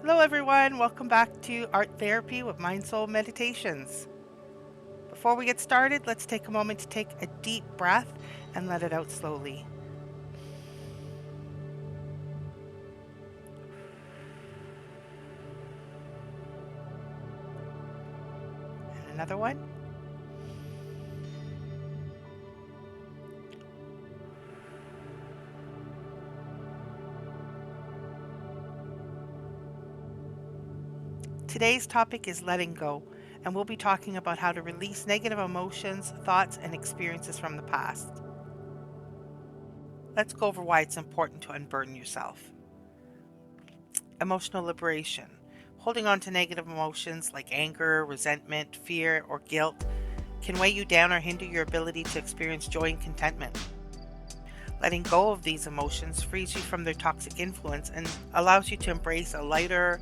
Hello everyone, welcome back to Art Therapy with Mindsoul Meditations. Before we get started, let's take a moment to take a deep breath and let it out slowly. And another one. Today's topic is letting go, and we'll be talking about how to release negative emotions, thoughts, and experiences from the past. Let's go over why it's important to unburden yourself. Emotional liberation. Holding on to negative emotions like anger, resentment, fear, or guilt can weigh you down or hinder your ability to experience joy and contentment. Letting go of these emotions frees you from their toxic influence and allows you to embrace a lighter,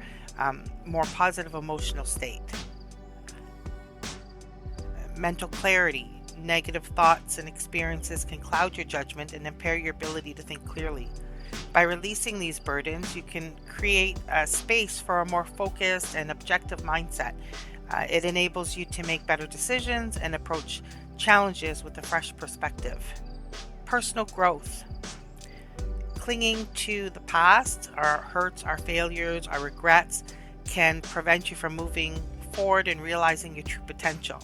more positive emotional state. Mental clarity. Negative thoughts and experiences can cloud your judgment and impair your ability to think clearly. By releasing these burdens, you can create a space for a more focused and objective mindset. It enables you to make better decisions and approach challenges with a fresh perspective. Personal growth. Clinging to the past, our hurts, our failures, our regrets can prevent you from moving forward and realizing your true potential.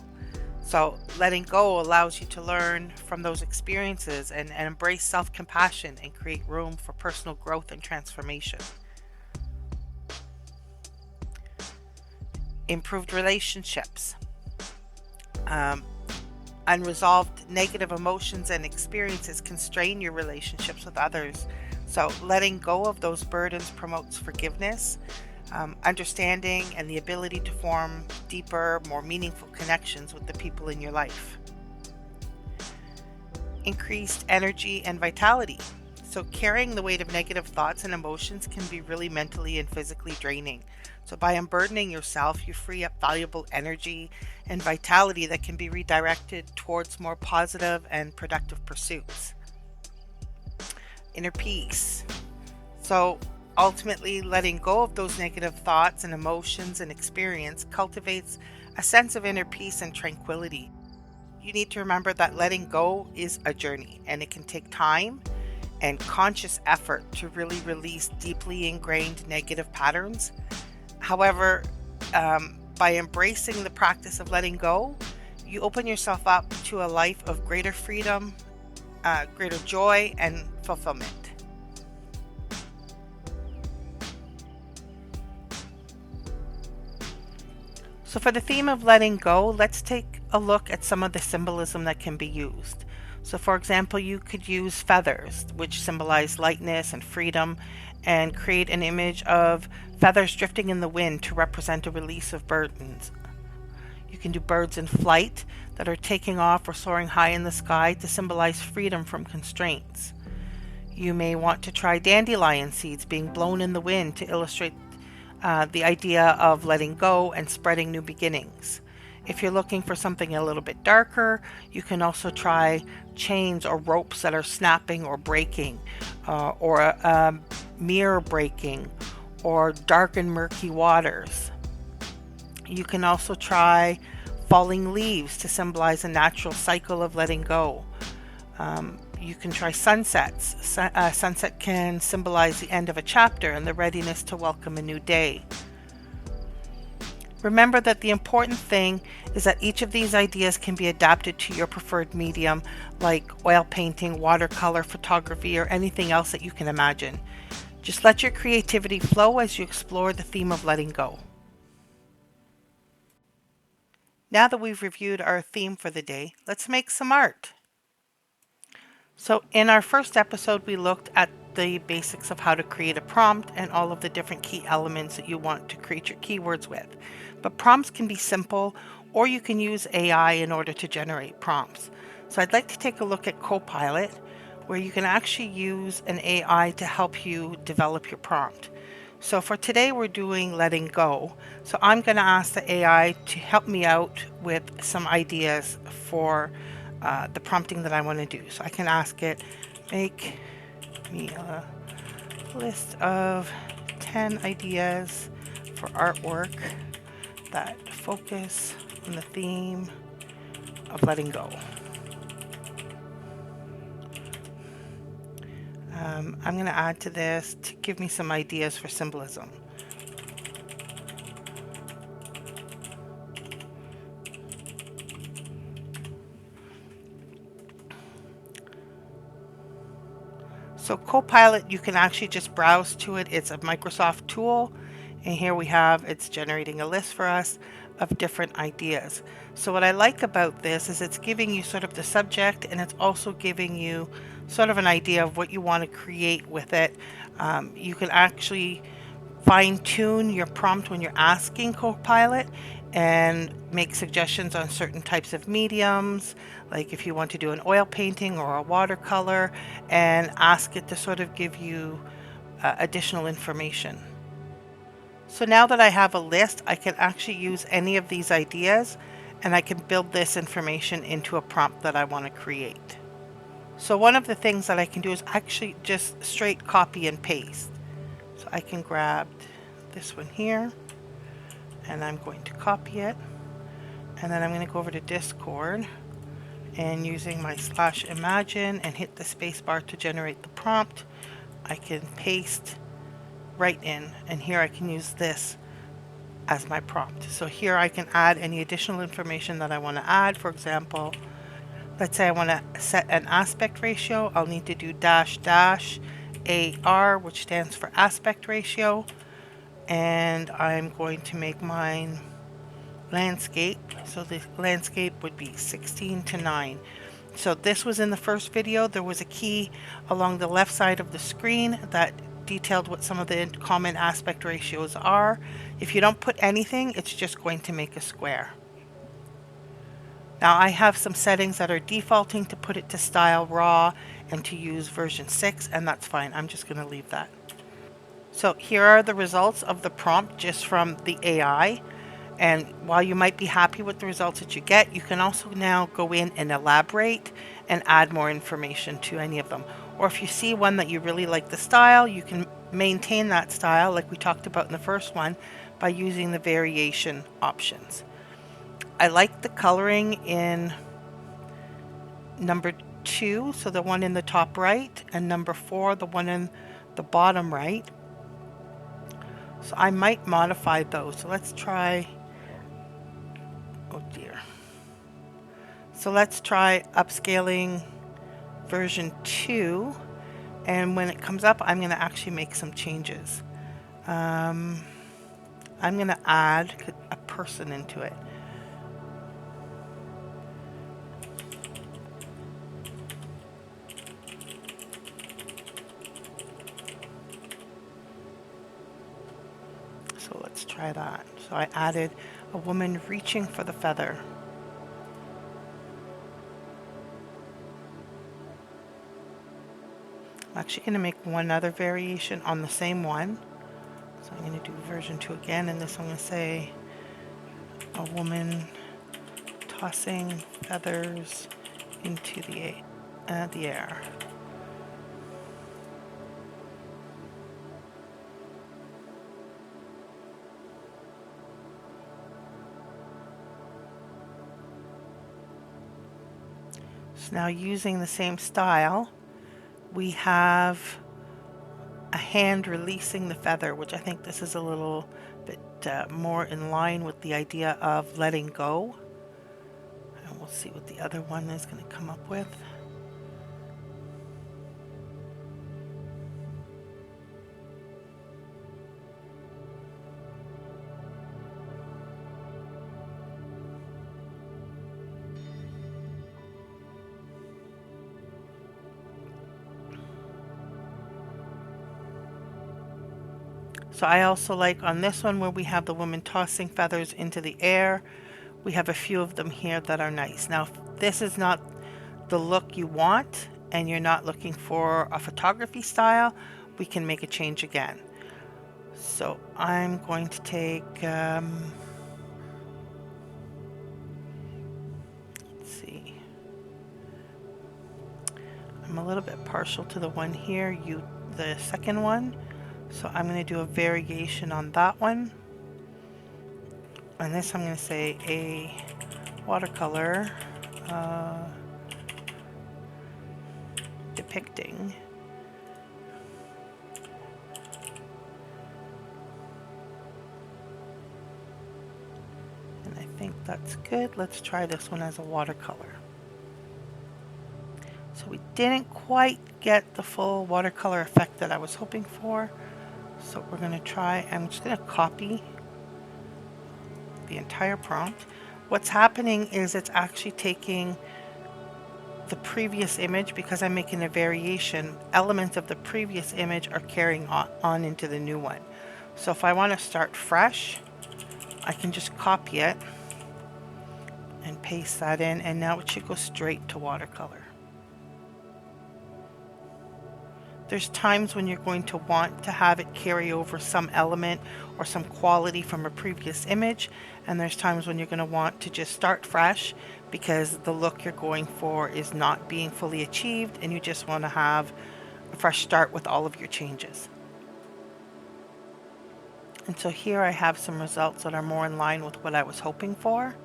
So letting go allows you to learn from those experiences and embrace self-compassion and create room for personal growth and transformation. Improved relationships. Unresolved negative emotions and experiences can strain your relationships with others. So letting go of those burdens promotes forgiveness, understanding, and the ability to form deeper, more meaningful connections with the people in your life. Increased energy and vitality. So carrying the weight of negative thoughts and emotions can be really mentally and physically draining. So by unburdening yourself, you free up valuable energy and vitality that can be redirected towards more positive and productive pursuits. Inner peace. So ultimately, letting go of those negative thoughts and emotions and experience cultivates a sense of inner peace and tranquility. You need to remember that letting go is a journey, and it can take time and conscious effort to really release deeply ingrained negative patterns. However, by embracing the practice of letting go, you open yourself up to a life of greater freedom, greater joy, and fulfillment. So for the theme of letting go, let's take a look at some of the symbolism that can be used. So for example, you could use feathers, which symbolize lightness and freedom, and create an image of feathers drifting in the wind to represent a release of burdens. You can do birds in flight that are taking off or soaring high in the sky to symbolize freedom from constraints. You may want to try dandelion seeds being blown in the wind to illustrate the idea of letting go and spreading new beginnings. If you're looking for something a little bit darker, you can also try chains or ropes that are snapping or breaking, or a mirror breaking, or dark and murky waters. You can also try falling leaves to symbolize a natural cycle of letting go. You can try sunsets. Sunset can symbolize the end of a chapter and the readiness to welcome a new day. Remember that the important thing is that each of these ideas can be adapted to your preferred medium, like oil painting, watercolor, photography, or anything else that you can imagine. Just let your creativity flow as you explore the theme of letting go. Now that we've reviewed our theme for the day, let's make some art. So in our first episode, we looked at the basics of how to create a prompt and all of the different key elements that you want to create your keywords with. But prompts can be simple, or you can use AI in order to generate prompts. So I'd like to take a look at Copilot, where you can actually use an AI to help you develop your prompt. So for today, we're doing letting go. So I'm going to ask the AI to help me out with some ideas for the prompting that I want to do. So I can ask it, make me a list of 10 ideas for artwork that focus on the theme of letting go. I'm going to add to this to give me some ideas for symbolism. So Copilot, you can actually just browse to it. It's a Microsoft tool. And here we have, it's generating a list for us of different ideas. So what I like about this is it's giving you sort of the subject, and it's also giving you sort of an idea of what you want to create with it. You can actually fine tune your prompt when you're asking Copilot and make suggestions on certain types of mediums, like if you want to do an oil painting or a watercolor, and ask it to sort of give you additional information. So now that I have a list, I can actually use any of these ideas and I can build this information into a prompt that I want to create. So one of the things that I can do is actually just straight copy and paste. So I can grab this one here and I'm going to copy it, and then I'm going to go over to Discord and using my /imagine and hit the spacebar to generate the prompt, I can paste right in, and here I can use this as my prompt. So here I can add any additional information that I want to add. For example, let's say I want to set an aspect ratio. I'll need to do --AR, which stands for aspect ratio, and I'm going to make mine landscape. So the landscape would be 16:9. So this was in the first video. There was a key along the left side of the screen that detailed what some of the common aspect ratios are. If you don't put anything, it's just going to make a square. Now I have some settings that are defaulting to put it to style raw and to use version 6, and that's fine. I'm just going to leave that. So here are the results of the prompt just from the AI. And while you might be happy with the results that you get, you can also now go in and elaborate and add more information to any of them. Or if you see one that you really like the style, you can maintain that style like we talked about in the first one by using the variation options. I like the coloring in number 2, so the one in the top right, and number 4, the one in the bottom right. So I might modify those. So let's try, oh dear. So let's try upscaling version 2, and when it comes up I'm going to actually make some changes. I'm going to add a person into it. So let's try that. So I added a woman reaching for the feather. I'm actually going to make one other variation on the same one. So I'm going to do version 2 again, and this I'm going to say a woman tossing feathers into the air. So now using the same style, we have a hand releasing the feather, which I think this is a little bit more in line with the idea of letting go. And we'll see what the other one is going to come up with. So I also like on this one where we have the woman tossing feathers into the air, we have a few of them here that are nice. Now if this is not the look you want and you're not looking for a photography style, we can make a change again. So I'm going to take, let's see, I'm a little bit partial to the one here, the second one. So I'm going to do a variation on that one. and this I'm going to say a watercolor depicting and I think that's good. Let's try this one as a watercolor. So we didn't quite get the full watercolor effect that I was hoping for. So we're going to try, I'm just going to copy the entire prompt. What's happening is it's actually taking the previous image, because I'm making a variation, elements of the previous image are carrying on into the new one. So if I want to start fresh, I can just copy it and paste that in, and now it should go straight to watercolor. There's times when you're going to want to have it carry over some element or some quality from a previous image, and there's times when you're going to want to just start fresh because the look you're going for is not being fully achieved and you just want to have a fresh start with all of your changes. And so here I have some results that are more in line with what I was hoping for.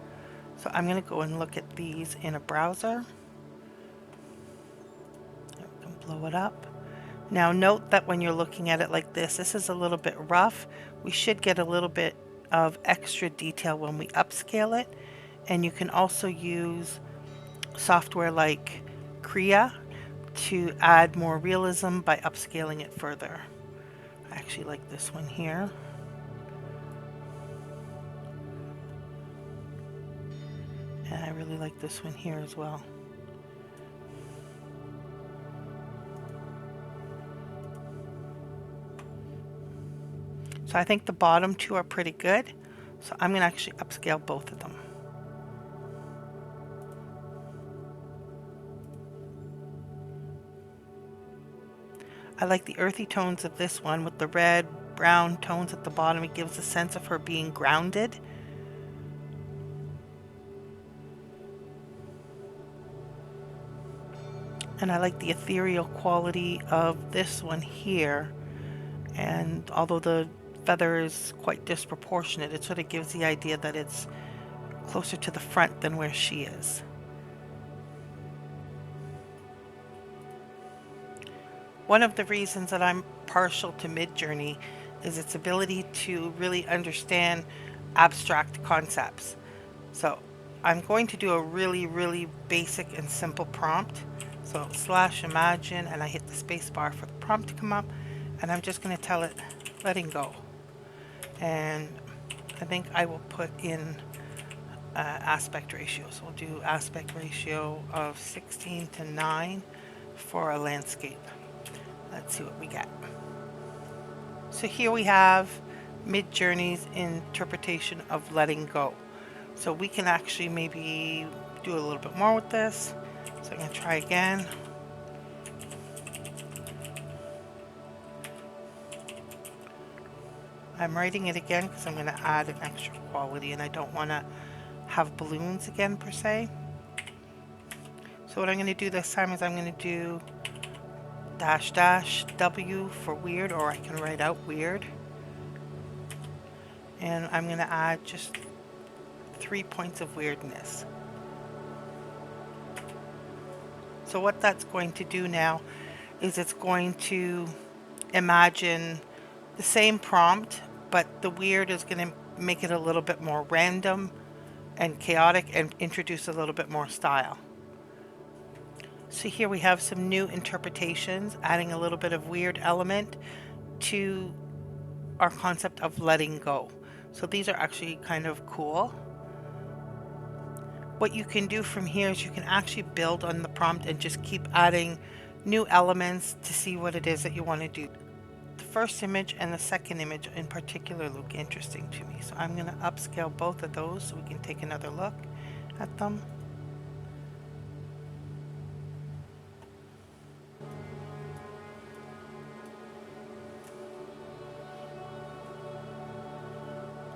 So I'm going to go and look at these in a browser. I can blow it up. Now note that when you're looking at it like this is a little bit rough. We should get a little bit of extra detail when we upscale it. And you can also use software like Kriya to add more realism by upscaling it further. I actually like this one here. And I really like this one here as well. So I think the bottom two are pretty good. So I'm going to actually upscale both of them. I like the earthy tones of this one with the red, brown tones at the bottom. It gives a sense of her being grounded. And I like the ethereal quality of this one here. And although the feather is quite disproportionate, it sort of gives the idea that it's closer to the front than where she is. One of the reasons that I'm partial to Midjourney is its ability to really understand abstract concepts. So I'm going to do a really basic and simple prompt. So /imagine, and I hit the space bar for the prompt to come up, and I'm just going to tell it letting go. And I think I will put in aspect ratio. So we'll do aspect ratio of 16:9 for a landscape. Let's see what we get. So here we have Midjourney's interpretation of letting go. So we can actually maybe do a little bit more with this. So I'm going to try again. I'm writing it again because I'm going to add an extra quality and I don't want to have balloons again per se. So what I'm going to do this time is I'm going to do --W for weird, or I can write out weird. And I'm going to add just 3 points of weirdness. So what that's going to do now is it's going to imagine the same prompt, but the weird is going to make it a little bit more random and chaotic and introduce a little bit more style. So here we have some new interpretations, adding a little bit of weird element to our concept of letting go. So these are actually kind of cool. What you can do from here is you can actually build on the prompt and just keep adding new elements to see what it is that you want to do. The first image and the second image in particular look interesting to me. So I'm going to upscale both of those so we can take another look at them.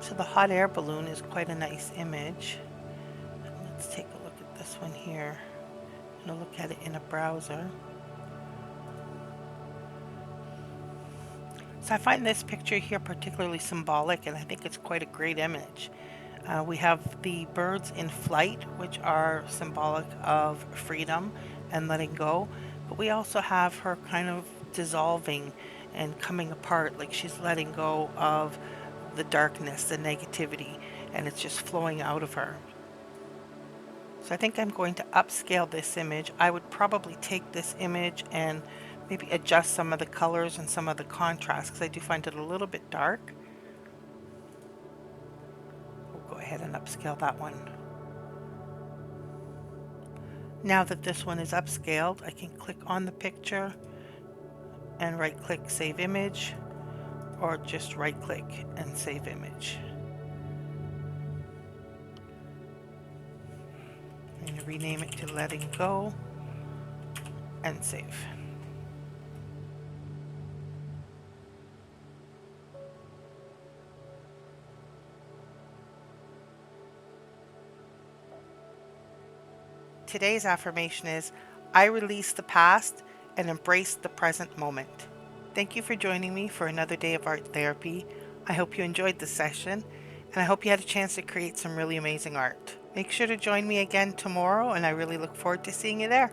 So the hot air balloon is quite a nice image. Let's take a look at this one here. I'm going to look at it in a browser. So I find this picture here particularly symbolic, and I think it's quite a great image. We have the birds in flight, which are symbolic of freedom and letting go, but we also have her kind of dissolving and coming apart, like she's letting go of the darkness, the negativity, and it's just flowing out of her. So I think I'm going to upscale this image. I would probably take this image and maybe adjust some of the colors and some of the contrast because I do find it a little bit dark. We'll go ahead and upscale that one. Now that this one is upscaled, I can click on the picture and right click Save Image, or just right click and Save Image. I'm going to rename it to Letting Go and save. Today's affirmation is, I release the past and embrace the present moment. Thank you for joining me for another day of art therapy. I hope you enjoyed this session, and I hope you had a chance to create some really amazing art. Make sure to join me again tomorrow, and I really look forward to seeing you there.